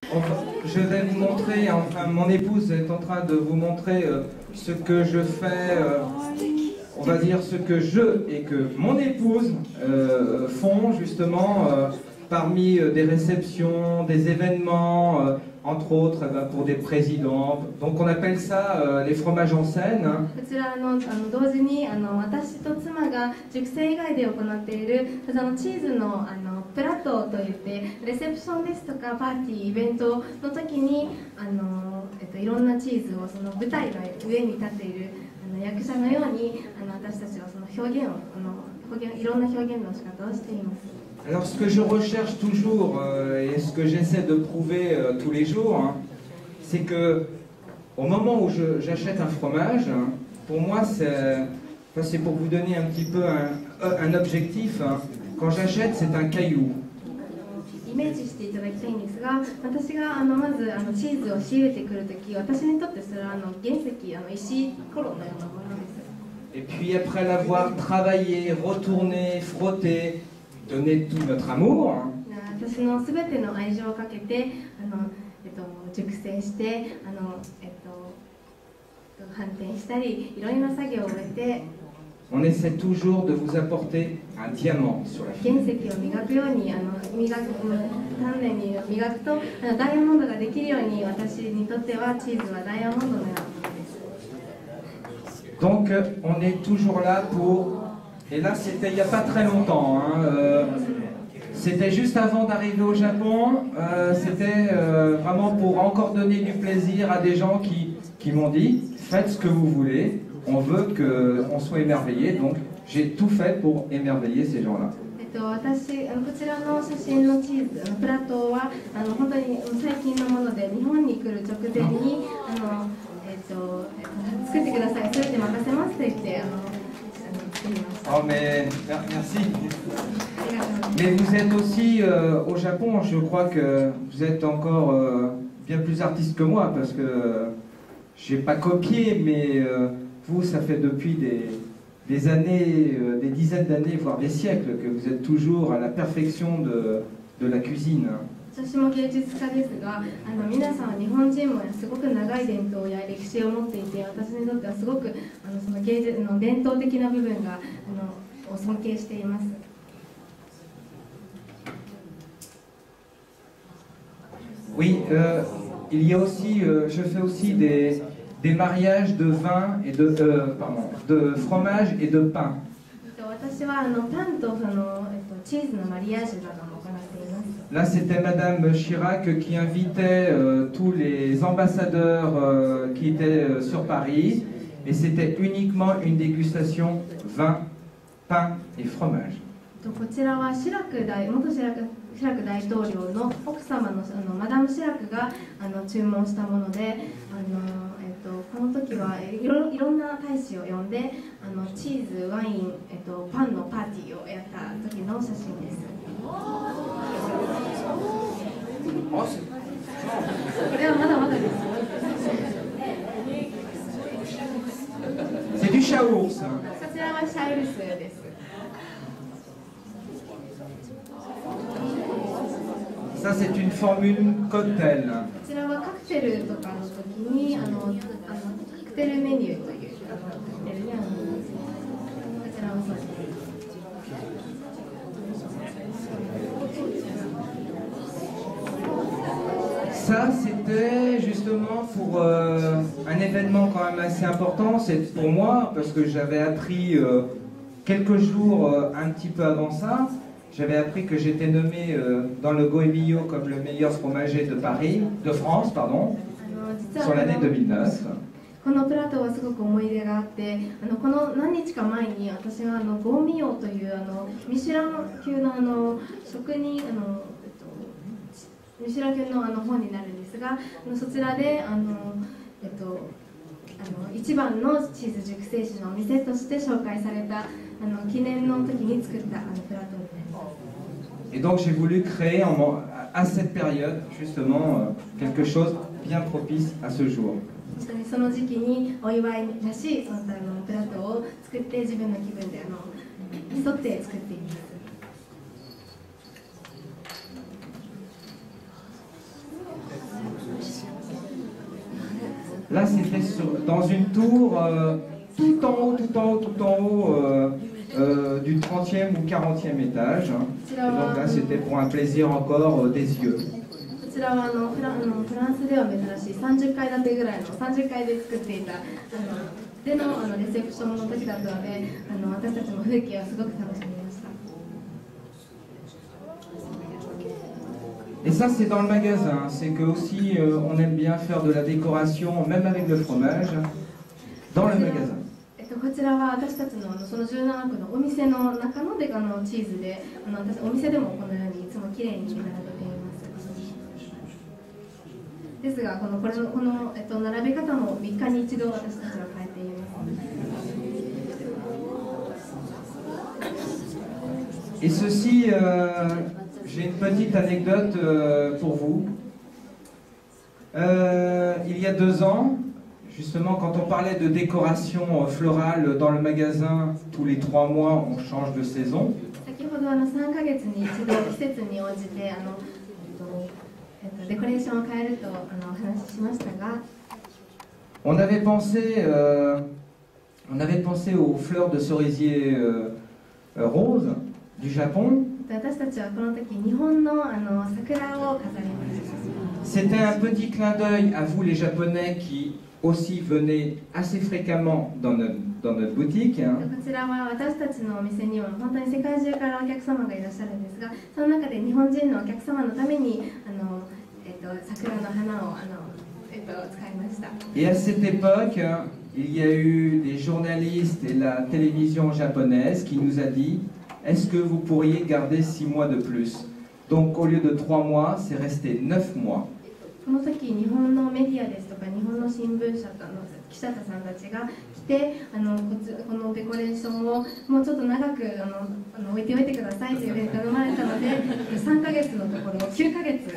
Je vais vous montrer, enfin mon épouse est en train de vous montrer ce que je fais, on va dire ce que je et que mon épouse font justement parmi des réceptions, des événements, entre autres pour des présidents. Donc on appelle ça les fromages en scène. こちら同時に私と妻が熟成以外で行っているチーズのプラトーといってレセプションですとかパーティーイベントの時にいろんなチーズをその舞台の上に立っている役者のように私たちはその表現をいろんな表現の仕方をしています。Alors ce que je recherche toujours et ce que j'essaie de prouver tous les jours, hein, c'est que au moment où j'achète un fromage, hein, pour moi c'est pour vous donner un petit peu un objectif. Hein. Quand j'achète, c'est un caillou. イメージしていただきたいんですが、私がまずチーズを仕入れてくるとき、私にとってそれは原石、石ころのようなものです。Et puis après l'avoir travaillé, retourné, frotté, donné tout notre amour. 私のすべての愛情をかけて熟成して反転したり、いろいろな作業を終えて。On essaie toujours de vous apporter un diamant sur la fin. 原石を磨くように丹念に磨くとダイヤモンドができるように私にとってはチーズはダイヤモンドのようなものです。Donc on est toujours là pour. Et là c'était il n'y a pas très longtemps. Hein, c'était juste avant d'arriver au Japon. C'était vraiment pour encore donner du plaisir à des gens qui m'ont dit faites ce que vous voulez. On veut qu'on soit émerveillé, donc j'ai tout fait pour émerveiller ces gens-là. 私こちらの写真のチーズプラトーは本当に最近のもので日本に来る直前に作ってください、それで任せますと言って作りました。Oh mais merci. Mais vous êtes aussi au Japon, je crois que vous êtes encore bien plus artiste que moi parce que j'ai pas copié, mais vous, ça fait depuis des années, des dizaines d'années, voire des siècles, que vous êtes toujours à la perfection de la cuisine. 私も芸術家ですが、皆さんは日本人もすごく長い伝統や歴史を持っていて、私にとってはすごくその芸術の伝統的な部分がを尊敬しています。Oui, il y a aussi, je fais aussi des mariages de vin et de fromage et de pain. 私はパンとチーズのマリアージュなども行っています。Là, c'était Madame Chirac qui invitait tous les ambassadeurs qui étaient sur Paris, et c'était uniquement une dégustation vin, pain et fromage. こちらは元シラク大統領の奥様のマダム・シラクが注文したもので、この時はいろんな大使を呼んでチーズ、ワイン、パンのパーティーをやった時の写真です。これはまだまだです。C'est du chaours. こちらはシャウルスです。Ça, c'est une formule cocktail. こちらはカクテルとかの時にカクテルメニューというカクテルにこちらはそうです。Ça, c'était justement pour un événement quand même assez important. C'est pour moi, parce que j'avais appris quelques jours un petit peu avant ça, j'avais appris que j'étais nommé dans le Goemio comme le meilleur fromager de France, pardon, sur l'année 2009. このプラトーはすごく思い出があって、この何日か前に私はゴーミオというミシュラン級の職人ミシュラン級の本になるんですが、そちらで一番のチーズ熟成酒のお店として紹介された記念の時に作ったプラトーです。Et donc j'ai voulu créer à cette période justement quelque chose bien propice à ce jour. その時期にお祝いらしいプラトーを作って自分の気分で沿って作っています。Là, c'était dans une tour tout en haut, du 30e ou 40e étage. Et donc là, c'était pour un plaisir encore des yeux. こちらはフランスでは珍しい30階建てぐらいの30階で作っていたでのレセプションの時だったので私たちも風景をすごく楽しみました。 Et ça, c'est dans le magasin. C'est que aussi, on aime bien faire de la décoration, même avec le fromage, dans le magasin. こちらは私たちのその17区のお店の中のデカのチーズで私お店でもこのようにいつもきれいに並べています。ですがこの並べ方も3日に1度私たちは変えています。 Et ceci, j'ai une petite anecdote pour vous. Il y a 2 ans, justement, quand on parlait de décoration florale dans le magasin, tous les 3 mois, on change de saison. 先ほど3ヶ月に1度季節に応じてデコレーションを変えるとお話ししましたが、 on avait pensé aux fleurs de cerisier roses du Japon. 私たちはこの時日本の桜を飾りました。 C'était un petit clin d'œil à vous les Japonais qui aussi venaient assez fréquemment dans notre boutique. こちらは私たちのお店には本当に世界中からお客様がいらっしゃるんですが、その中で日本人のお客様のために桜の花を使いました。 Et à cette époque, il y a eu des journalistes et la télévision japonaise qui nous a dit: est-ce que vous pourriez garder 6 mois de plus? Donc au lieu de 3 mois, c'est resté 9 mois. この時日本のメディアですとか日本の新聞社記者さんたちが来てこのデコレーションをもうちょっと長く置いておいてくださいというふうに頼まれたので3ヶ月のところを9ヶ月